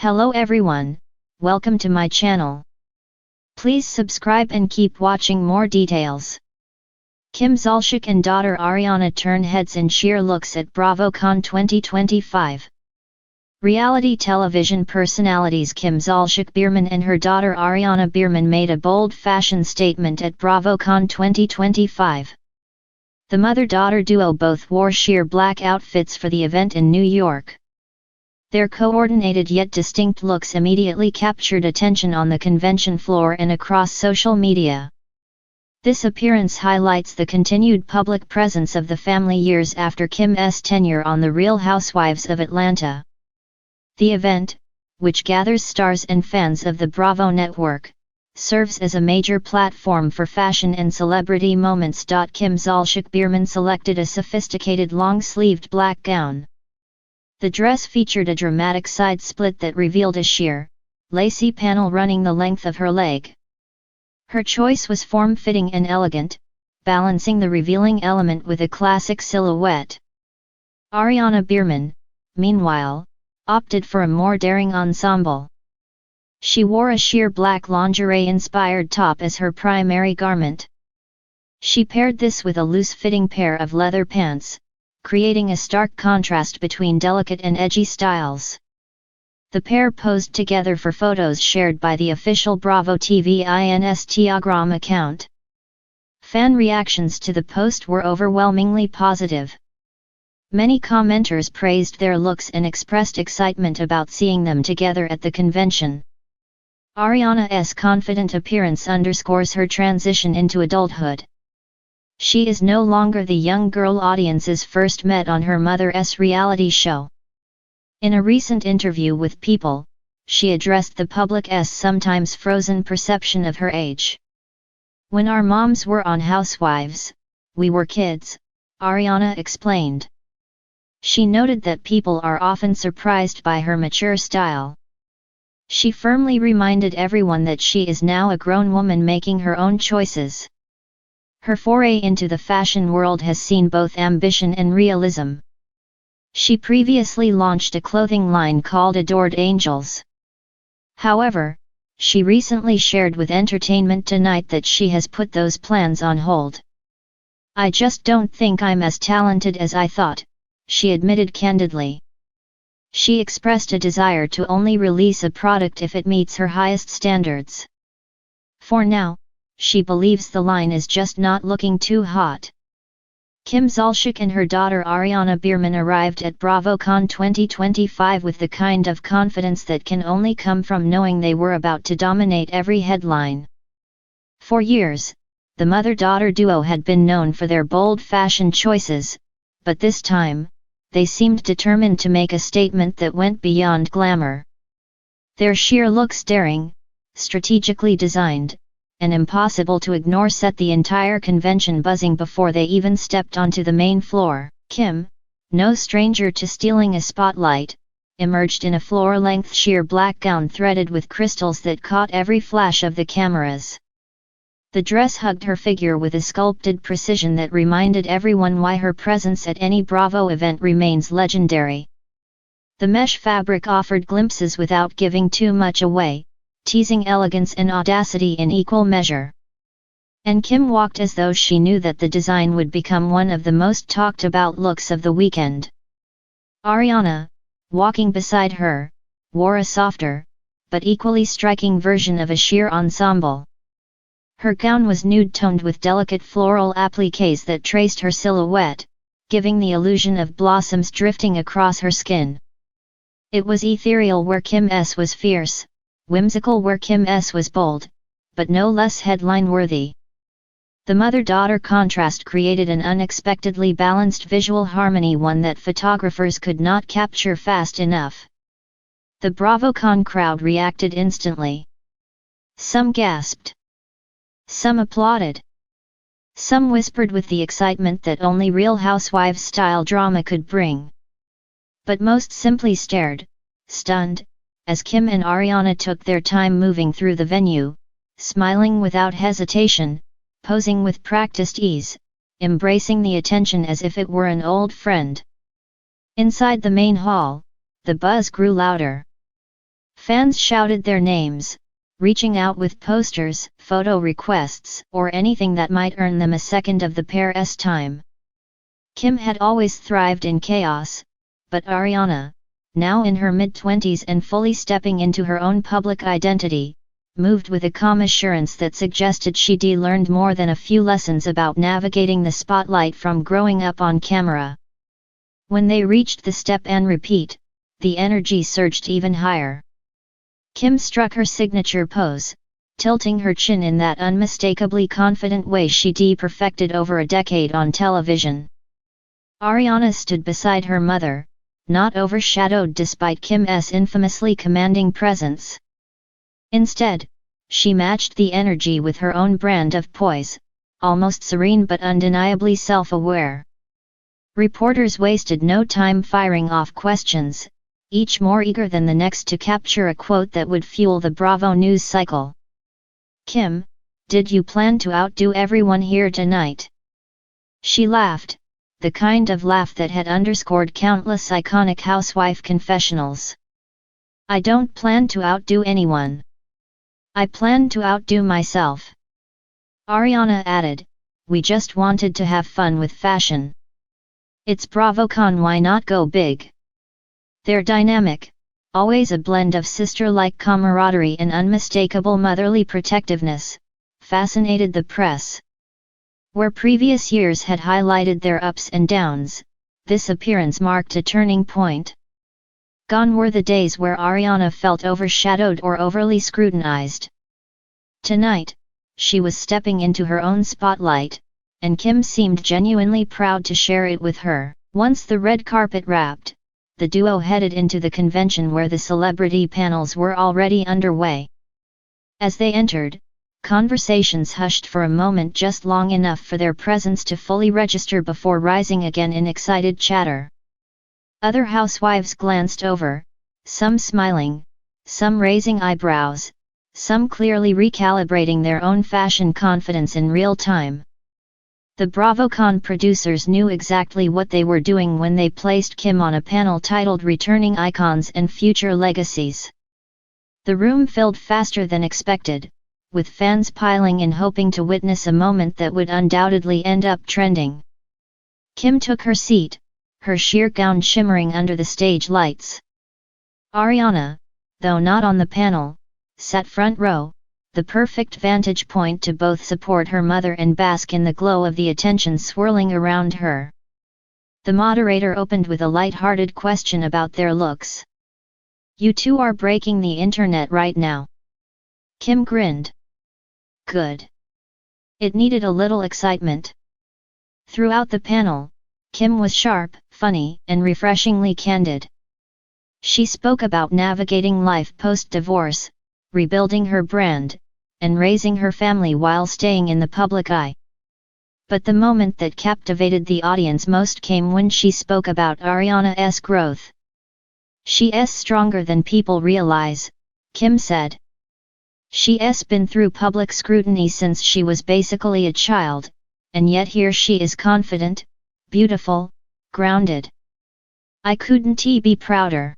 Hello everyone, welcome to my channel. Please subscribe and keep watching more details. Kim Zolciak and daughter Ariana turn heads in sheer looks at BravoCon 2025. Reality television personalities Kim Zolciak Biermann and her daughter Ariana Biermann made a bold fashion statement at BravoCon 2025. The mother-daughter duo both wore sheer black outfits for the event in New York. Their coordinated yet distinct looks immediately captured attention on the convention floor and across social media. This appearance highlights the continued public presence of the family years after Kim's tenure on The Real Housewives of Atlanta. The event, which gathers stars and fans of the Bravo network, serves as a major platform for fashion and celebrity moments. Kim Zolciak Biermann selected a sophisticated long-sleeved black gown. The dress featured a dramatic side split that revealed a sheer, lacy panel running the length of her leg. Her choice was form-fitting and elegant, balancing the revealing element with a classic silhouette. Ariana Biermann, meanwhile, opted for a more daring ensemble. She wore a sheer black lingerie-inspired top as her primary garment. She paired this with a loose-fitting pair of leather pants, creating a stark contrast between delicate and edgy styles. The pair posed together for photos shared by the official Bravo TV Instagram account. Fan reactions to the post were overwhelmingly positive. Many commenters praised their looks and expressed excitement about seeing them together at the convention. Ariana's confident appearance underscores her transition into adulthood. She is no longer the young girl audiences first met on her mother's reality show. In a recent interview with People, she addressed the public's sometimes frozen perception of her age. "When our moms were on Housewives, we were kids," Ariana explained. She noted that people are often surprised by her mature style. She firmly reminded everyone that she is now a grown woman making her own choices. Her foray into the fashion world has seen both ambition and realism. She previously launched a clothing line called Adored Angels. However, she recently shared with Entertainment Tonight that she has put those plans on hold. "I just don't think I'm as talented as I thought," she admitted candidly. She expressed a desire to only release a product if it meets her highest standards. For now, she believes the line is just not looking too hot. Kim Zolciak and her daughter Ariana Biermann arrived at BravoCon 2025 with the kind of confidence that can only come from knowing they were about to dominate every headline. For years, the mother-daughter duo had been known for their bold fashion choices, but this time, they seemed determined to make a statement that went beyond glamour. Their sheer looks daring, strategically designed, and impossible to ignore set the entire convention buzzing before they even stepped onto the main floor. Kim, no stranger to stealing a spotlight, emerged in a floor-length sheer black gown threaded with crystals that caught every flash of the cameras. The dress hugged her figure with a sculpted precision that reminded everyone why her presence at any Bravo event remains legendary. The mesh fabric offered glimpses without giving too much away, teasing elegance and audacity in equal measure. And Kim walked as though she knew that the design would become one of the most talked about looks of the weekend. Ariana, walking beside her, wore a softer, but equally striking version of a sheer ensemble. Her gown was nude-toned with delicate floral appliques that traced her silhouette, giving the illusion of blossoms drifting across her skin. It was ethereal where Kim's was fierce, whimsical where Kim's was bold, but no less headline-worthy. The mother-daughter contrast created an unexpectedly balanced visual harmony, one that photographers could not capture fast enough. The BravoCon crowd reacted instantly. Some gasped. Some applauded. Some whispered with the excitement that only Real Housewives-style drama could bring. But most simply stared, stunned, as Kim and Ariana took their time moving through the venue, smiling without hesitation, posing with practiced ease, embracing the attention as if it were an old friend. Inside the main hall, the buzz grew louder. Fans shouted their names, reaching out with posters, photo requests, or anything that might earn them a second of the pair's time. Kim had always thrived in chaos, but Ariana, now in her mid-20s and fully stepping into her own public identity, moved with a calm assurance that suggested she'd learned more than a few lessons about navigating the spotlight from growing up on camera. When they reached the step and repeat, the energy surged even higher. Kim struck her signature pose, tilting her chin in that unmistakably confident way she'd perfected over a decade on television. Ariana stood beside her mother, not overshadowed despite Kim's infamously commanding presence. Instead, she matched the energy with her own brand of poise, almost serene but undeniably self-aware. Reporters wasted no time firing off questions, each more eager than the next to capture a quote that would fuel the Bravo news cycle. "Kim, did you plan to outdo everyone here tonight?" She laughed, the kind of laugh that had underscored countless iconic housewife confessionals. "I don't plan to outdo anyone. I plan to outdo myself." Ariana added, "We just wanted to have fun with fashion. It's BravoCon, why not go big?" Their dynamic, always a blend of sister-like camaraderie and unmistakable motherly protectiveness, fascinated the press. Where previous years had highlighted their ups and downs, this appearance marked a turning point. Gone were the days where Ariana felt overshadowed or overly scrutinized. Tonight, she was stepping into her own spotlight, and Kim seemed genuinely proud to share it with her. Once the red carpet wrapped, the duo headed into the convention where the celebrity panels were already underway. As they entered, conversations hushed for a moment, just long enough for their presence to fully register before rising again in excited chatter. Other housewives glanced over, some smiling, some raising eyebrows, some clearly recalibrating their own fashion confidence in real time. The BravoCon producers knew exactly what they were doing when they placed Kim on a panel titled Returning Icons and Future Legacies. The room filled faster than expected, with fans piling in hoping to witness a moment that would undoubtedly end up trending. Kim took her seat, her sheer gown shimmering under the stage lights. Ariana, though not on the panel, sat front row, the perfect vantage point to both support her mother and bask in the glow of the attention swirling around her. The moderator opened with a light-hearted question about their looks. "You two are breaking the internet right now." Kim grinned. "Good. It needed a little excitement." Throughout the panel, Kim was sharp, funny, and refreshingly candid. She spoke about navigating life post-divorce, rebuilding her brand, and raising her family while staying in the public eye. But the moment that captivated the audience most came when she spoke about Ariana's growth. "She's stronger than people realize," Kim said. "She's been through public scrutiny since she was basically a child, and yet here she is confident, beautiful, grounded. I couldn't be prouder."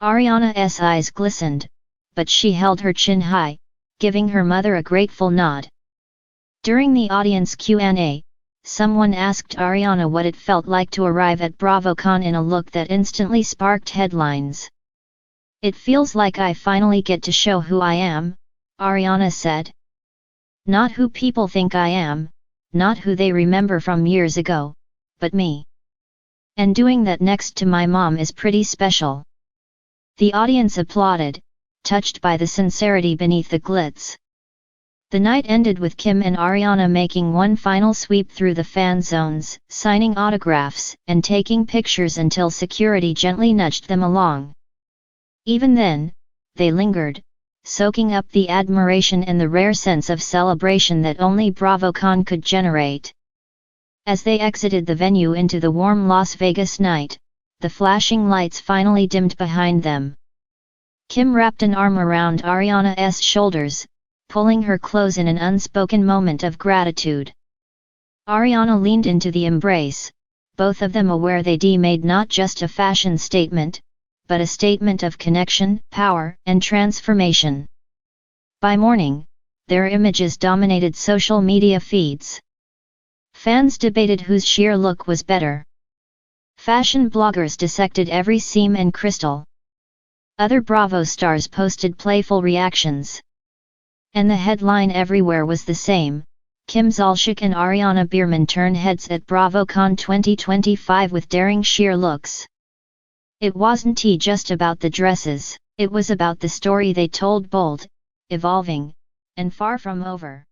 Ariana's eyes glistened, but she held her chin high, giving her mother a grateful nod. During the audience Q&A, someone asked Ariana what it felt like to arrive at BravoCon in a look that instantly sparked headlines. "It feels like I finally get to show who I am," Ariana said. "Not who people think I am, not who they remember from years ago, but me. And doing that next to my mom is pretty special." The audience applauded, touched by the sincerity beneath the glitz. The night ended with Kim and Ariana making one final sweep through the fan zones, signing autographs and taking pictures until security gently nudged them along. Even then, they lingered, soaking up the admiration and the rare sense of celebration that only BravoCon could generate. As they exited the venue into the warm Las Vegas night, the flashing lights finally dimmed behind them. Kim wrapped an arm around Ariana's shoulders, pulling her close in an unspoken moment of gratitude. Ariana leaned into the embrace, both of them aware they'd made not just a fashion statement, but a statement of connection, power, and transformation. By morning, their images dominated social media feeds. Fans debated whose sheer look was better. Fashion bloggers dissected every seam and crystal. Other Bravo stars posted playful reactions. And the headline everywhere was the same: Kim Zolciak and Ariana Biermann turn heads at BravoCon 2025 with daring sheer looks. It wasn't just about the dresses, it was about the story they told, bold, evolving, and far from over.